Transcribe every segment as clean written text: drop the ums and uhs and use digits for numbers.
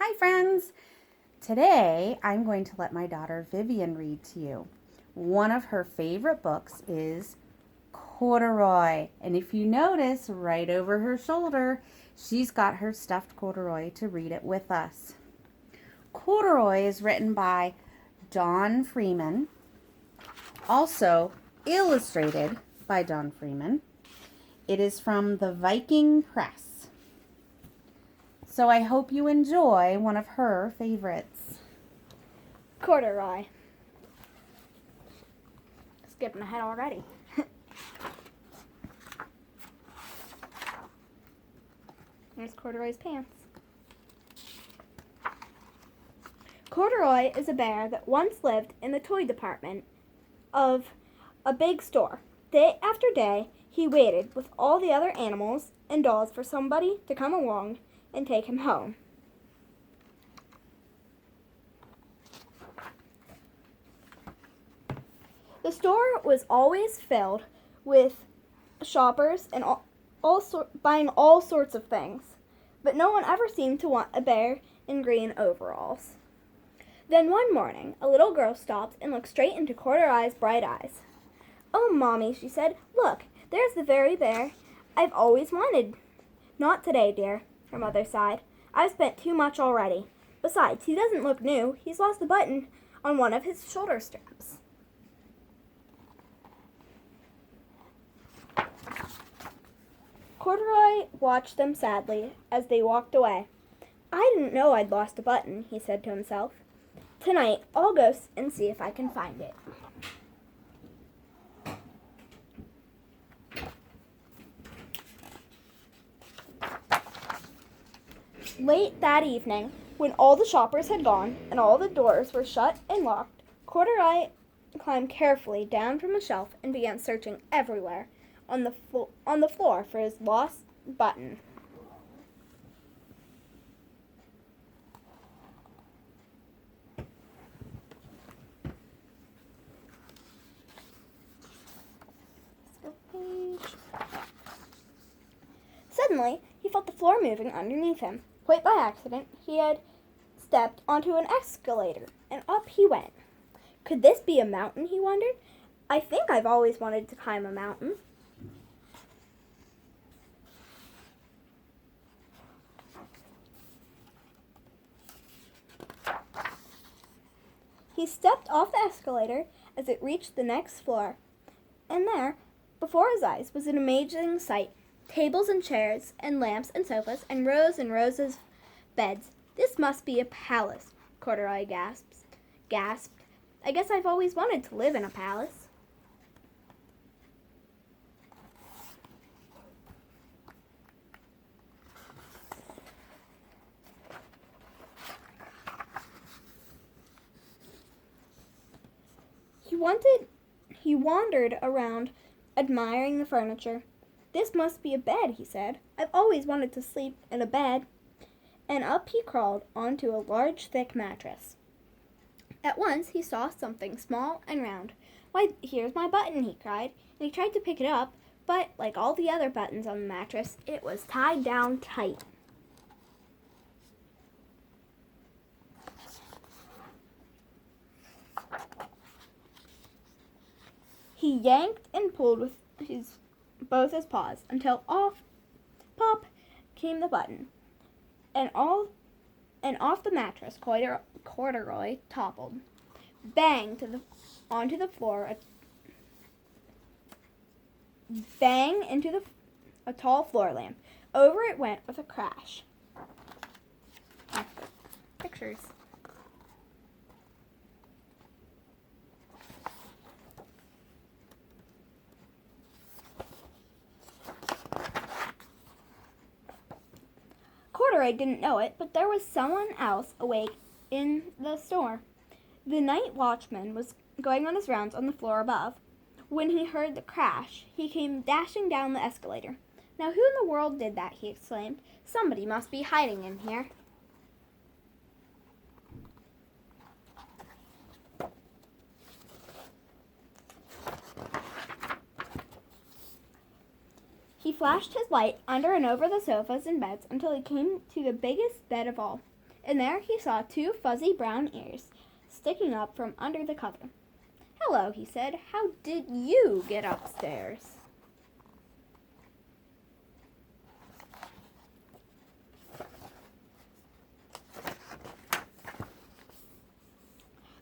Hi friends! Today I'm going to let my daughter Vivian read to you. One of her favorite books is Corduroy. And if you notice right over her shoulder, she's got her stuffed corduroy to read it with us. Corduroy is written by Don Freeman, also illustrated by Don Freeman. It is from the Viking Press. So I hope you enjoy one of her favorites. Corduroy. Skipping ahead already. There's Corduroy's pants. Corduroy is a bear that once lived in the toy department of a big store. Day after day, he waited with all the other animals and dolls for somebody to come along and take him home. The store was always filled with shoppers and buying all sorts of things, but no one ever seemed to want a bear in green overalls. Then one morning, a little girl stopped and looked straight into Corduroy's bright eyes. "Oh, Mommy," she said, "look, there's the very bear I've always wanted." "Not today, dear," her mother sighed. "I've spent too much already. Besides, he doesn't look new. He's lost a button on one of his shoulder straps." Corduroy watched them sadly as they walked away. "I didn't know I'd lost a button," he said to himself. "Tonight, I'll go and see if I can find it." Late that evening, when all the shoppers had gone and all the doors were shut and locked, Corduroy climbed carefully down from a shelf and began searching everywhere on the floor for his lost button. Suddenly, he felt the floor moving underneath him. Quite by accident, he had stepped onto an escalator, and up he went. Could this be a mountain, he wondered? "I think I've always wanted to climb a mountain." He stepped off the escalator as it reached the next floor, and there, before his eyes, was an amazing sight. Tables and chairs and lamps and sofas and rows of beds. "This must be a palace," Corduroy gasped. "I guess I've always wanted to live in a palace." He wandered around, admiring the furniture. "This must be a bed," he said. "I've always wanted to sleep in a bed." And up he crawled onto a large, thick mattress. At once he saw something small and round. "Why, here's my button," he cried, and he tried to pick it up, but, like all the other buttons on the mattress, it was tied down tight. He yanked and pulled with both his paws until off, pop, came the button, and off the mattress Corduroy toppled, bang onto the floor, bang into a tall floor lamp. Over it went with a crash. Pictures. Corduroy didn't know it, but there was someone else awake in the store. The night watchman was going on his rounds on the floor above. When he heard the crash, he came dashing down the escalator. "Now who in the world did that?" he exclaimed. "Somebody must be hiding in here." He flashed his light under and over the sofas and beds until he came to the biggest bed of all. and there he saw two fuzzy brown ears sticking up from under the cover. "Hello," he said. "How did you get upstairs?"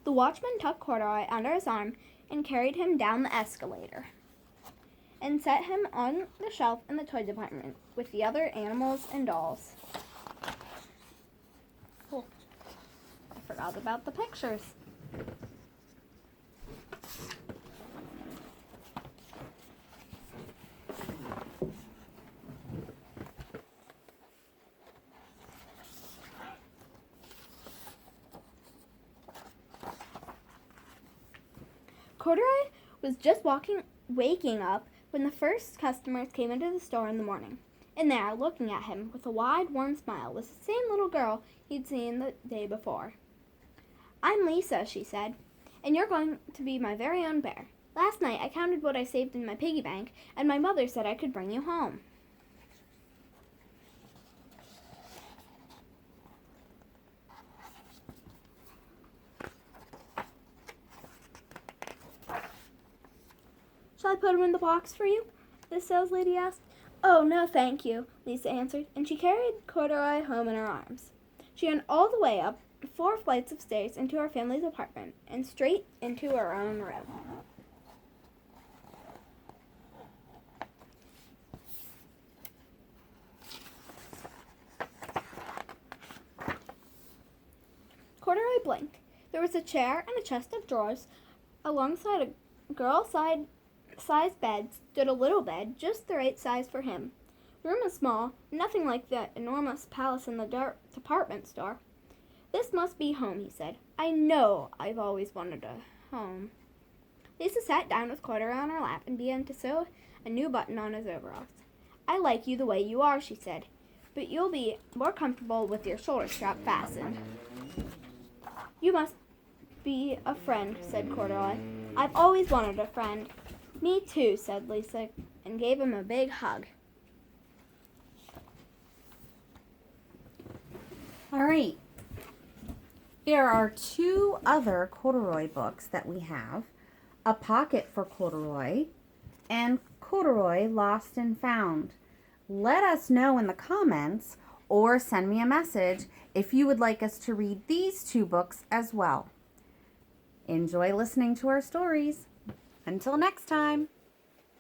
The watchman took Corduroy under his arm and carried him down the escalator and set him on the shelf in the toy department with the other animals and dolls. Oh, I forgot about the pictures. Corduroy was just waking up when the first customers came into the store in the morning. And there, looking at him with a wide, warm smile, was the same little girl he'd seen the day before. "I'm Lisa," she said, "and you're going to be my very own bear. Last night I counted what I saved in my piggy bank, and my mother said I could bring you home." "Shall I put him in the box for you?" the saleslady asked. "Oh, no, thank you," Lisa answered, and she carried Corduroy home in her arms. She ran all the way up 4 flights of stairs into her family's apartment and straight into her own room. Corduroy blinked. There was a chair and a chest of drawers. Alongside a girl-sized bed stood a little bed, just the right size for him. The room was small, nothing like the enormous palace in the department store. "This must be home," he said. "I know I've always wanted a home." Lisa sat down with Corduroy on her lap and began to sew a new button on his overalls. "I like you the way you are," she said, "but you'll be more comfortable with your shoulder strap fastened." "You must be a friend," said Corduroy. "I've always wanted a friend." "Me too," said Lisa, and gave him a big hug. All right. There are 2 other Corduroy books that we have. A Pocket for Corduroy and Corduroy Lost and Found. Let us know in the comments or send me a message if you would like us to read these 2 books as well. Enjoy listening to our stories. Until next time.